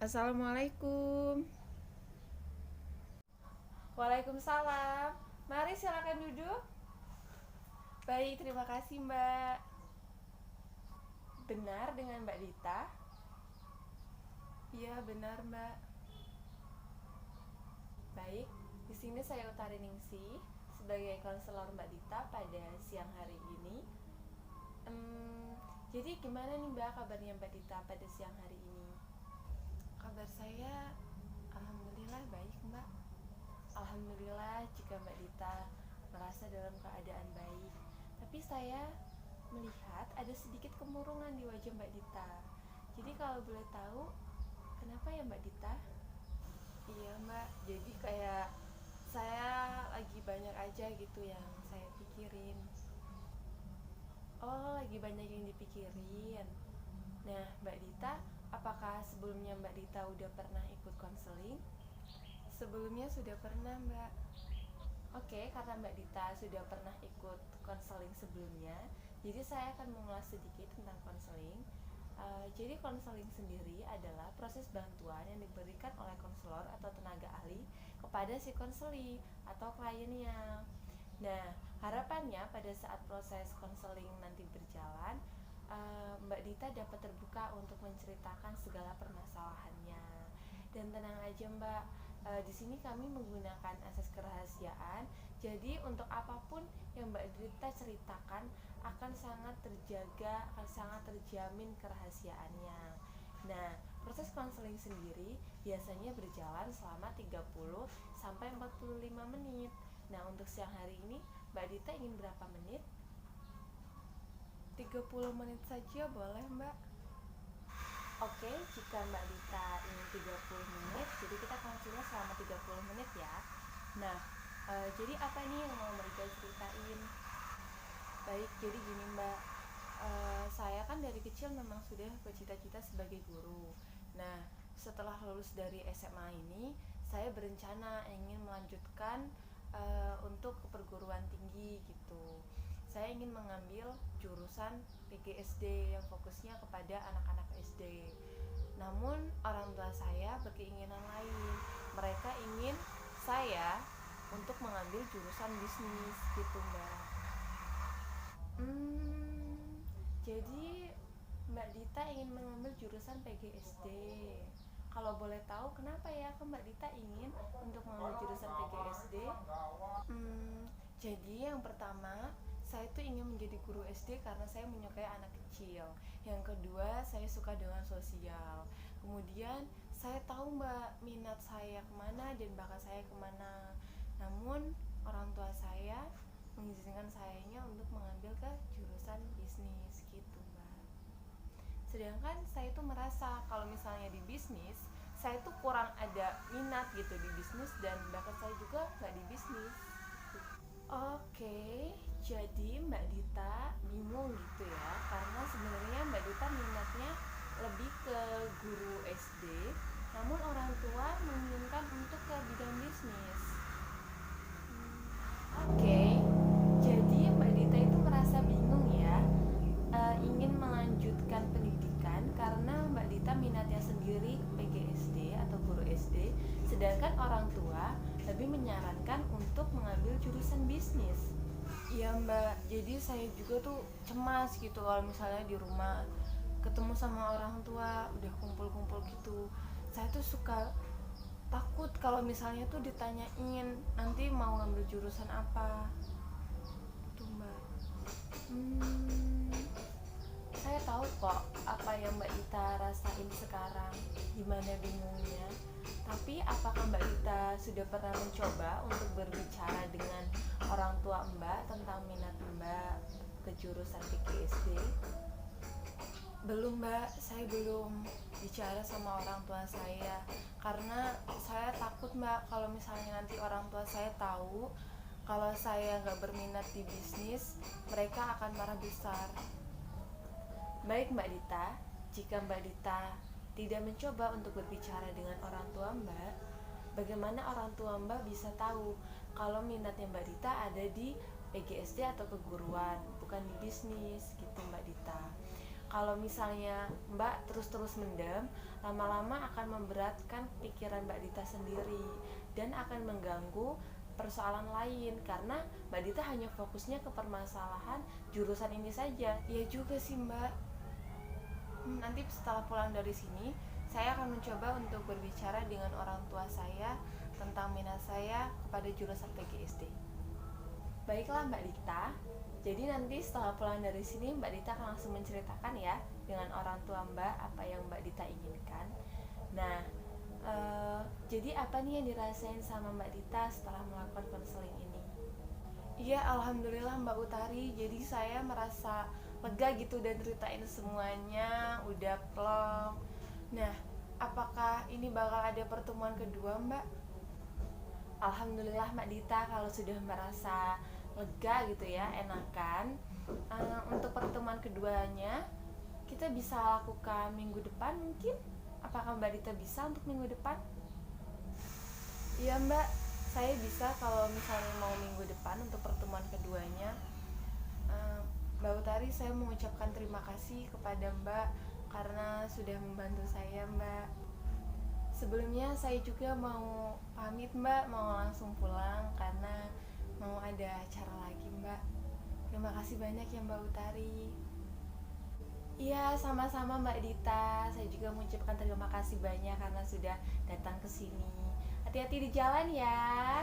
Assalamualaikum. Waalaikumsalam. Mari silakan duduk. Baik, terima kasih Mbak. Benar dengan Mbak Dita? Iya, benar Mbak. Baik, di sini saya Utari Ningsih sebagai konselor Mbak Dita pada siang hari ini. Jadi gimana nih Mbak kabarnya Mbak Dita pada siang hari ini? Kabar saya alhamdulillah baik Mbak. Alhamdulillah jika Mbak Dita merasa dalam keadaan baik. Tapi saya melihat ada sedikit kemurungan di wajah Mbak Dita. Jadi kalau boleh tahu, kenapa ya Mbak Dita? Iya Mbak, jadi kayak saya lagi banyak aja gitu yang saya pikirin. Oh, lagi banyak yang dipikirin. Nah, Mbak Dita, apakah sebelumnya Mbak Dita udah pernah ikut konseling? Sebelumnya sudah pernah Mbak. Oke, karena Mbak Dita sudah pernah ikut konseling sebelumnya, jadi saya akan mengulas sedikit tentang konseling. Jadi konseling sendiri adalah proses bantuan yang diberikan oleh konselor atau tenaga ahli kepada si konseli atau kliennya. Nah, harapannya pada saat proses konseling nanti berjalan, Mbak Dita dapat terbuka untuk menceritakan segala permasalahannya. Dan tenang aja Mbak, di sini kami menggunakan asas kerahasiaan. Jadi untuk apapun yang Mbak Dita ceritakan akan sangat terjaga, akan sangat terjamin kerahasiaannya. Nah, proses konseling sendiri biasanya berjalan selama 30 sampai 45 menit. Nah, untuk siang hari ini Mbak Dita ingin berapa menit? 30 menit saja boleh Mbak. Oke, jika Mbak Dita ingin 30 menit, jadi kita konsulnya selama 30 menit ya. Nah, jadi apa nih yang mau Mbak Dita ceritain? Baik, jadi gini Mbak, saya kan dari kecil memang sudah bercita-cita sebagai guru. Nah, setelah lulus dari SMA ini, saya berencana ingin melanjutkan untuk perguruan tinggi gitu. Saya ingin mengambil jurusan PGSD yang fokusnya kepada anak-anak SD. Namun orang tua saya berkeinginan lain. Mereka ingin saya untuk mengambil jurusan bisnis gitu Mbak. Jadi Mbak Dita ingin mengambil jurusan PGSD. Kalau boleh tahu kenapa ya Mbak Dita ingin untuk mengambil jurusan PGSD? Jadi yang pertama, saya tuh ingin menjadi guru SD karena saya menyukai anak kecil. Yang kedua, saya suka dengan sosial. Kemudian saya tahu Mbak minat saya kemana dan bakat saya kemana. Namun orang tua saya mengizinkan sayanya untuk mengambil ke jurusan bisnis gitu Mbak. Sedangkan saya tuh merasa kalau misalnya di bisnis, saya tuh kurang ada minat gitu di bisnis dan bakat saya juga nggak di bisnis. Oke, jadi Mbak Dita bingung gitu ya, karena sebenarnya Mbak Dita minatnya lebih ke guru SD, namun orang tua menginginkan untuk ke bidang bisnis. Oke, jadi Mbak Dita itu merasa bingung ya, ingin melanjutkan pendidikan karena Mbak Dita minatnya sendiri PGSD atau guru SD, sedangkan orang tua lebih menyarankan untuk mengambil jurusan bisnis. Iya Mbak, jadi saya juga tuh cemas gitu kalau misalnya di rumah ketemu sama orang tua udah kumpul-kumpul gitu. Saya tuh suka takut kalau misalnya tuh ditanyain nanti mau ngambil jurusan apa. Tuh Mbak. Saya tahu kok apa yang Mbak Dita rasain sekarang, gimana bingungnya. Tapi apakah Mbak Dita sudah pernah mencoba untuk berbicara dengan orang tua Mbak tentang minat Mbak ke jurusan PGSD? Belum Mbak, saya belum bicara sama orang tua saya karena saya takut Mbak kalau misalnya nanti orang tua saya tahu kalau saya nggak berminat di bisnis, mereka akan marah besar. Baik Mbak Dita, jika Mbak Dita tidak mencoba untuk berbicara dengan orang tua Mbak, bagaimana orang tua Mbak bisa tahu kalau minatnya Mbak Dita ada di PGSD atau keguruan, bukan di bisnis gitu Mbak Dita. Kalau misalnya Mbak terus-terus mendem, lama-lama akan memberatkan pikiran Mbak Dita sendiri dan akan mengganggu persoalan lain, karena Mbak Dita hanya fokusnya ke permasalahan jurusan ini saja. Iya juga sih Mbak. Nanti setelah pulang dari sini, saya akan mencoba untuk berbicara dengan orang tua saya tentang minat saya kepada jurusan PGSD. Baiklah Mbak Dita, jadi nanti setelah pulang dari sini Mbak Dita akan langsung menceritakan ya dengan orang tua Mbak apa yang Mbak Dita inginkan. Nah, jadi apa nih yang dirasain sama Mbak Dita setelah melakukan konseling ini? Iya, alhamdulillah Mbak Utari, jadi saya merasa lega gitu dan ceritain semuanya, udah plong. Nah, apakah ini bakal ada pertemuan kedua Mbak? Alhamdulillah Mbak Dita kalau sudah merasa lega gitu ya, enakan. Untuk pertemuan keduanya kita bisa lakukan minggu depan mungkin. Apakah Mbak Dita bisa untuk minggu depan? Iya Mbak, saya bisa kalau misalnya mau minggu depan untuk pertemuan keduanya. Mbak Utari, saya mengucapkan terima kasih kepada Mbak karena sudah membantu saya Mbak. Sebelumnya saya juga mau pamit Mbak, mau langsung pulang karena mau ada acara lagi Mbak. Terima kasih banyak ya Mbak Utari. Iya, sama-sama Mbak Dita. Saya juga mengucapkan terima kasih banyak karena sudah datang ke sini. Hati-hati di jalan ya.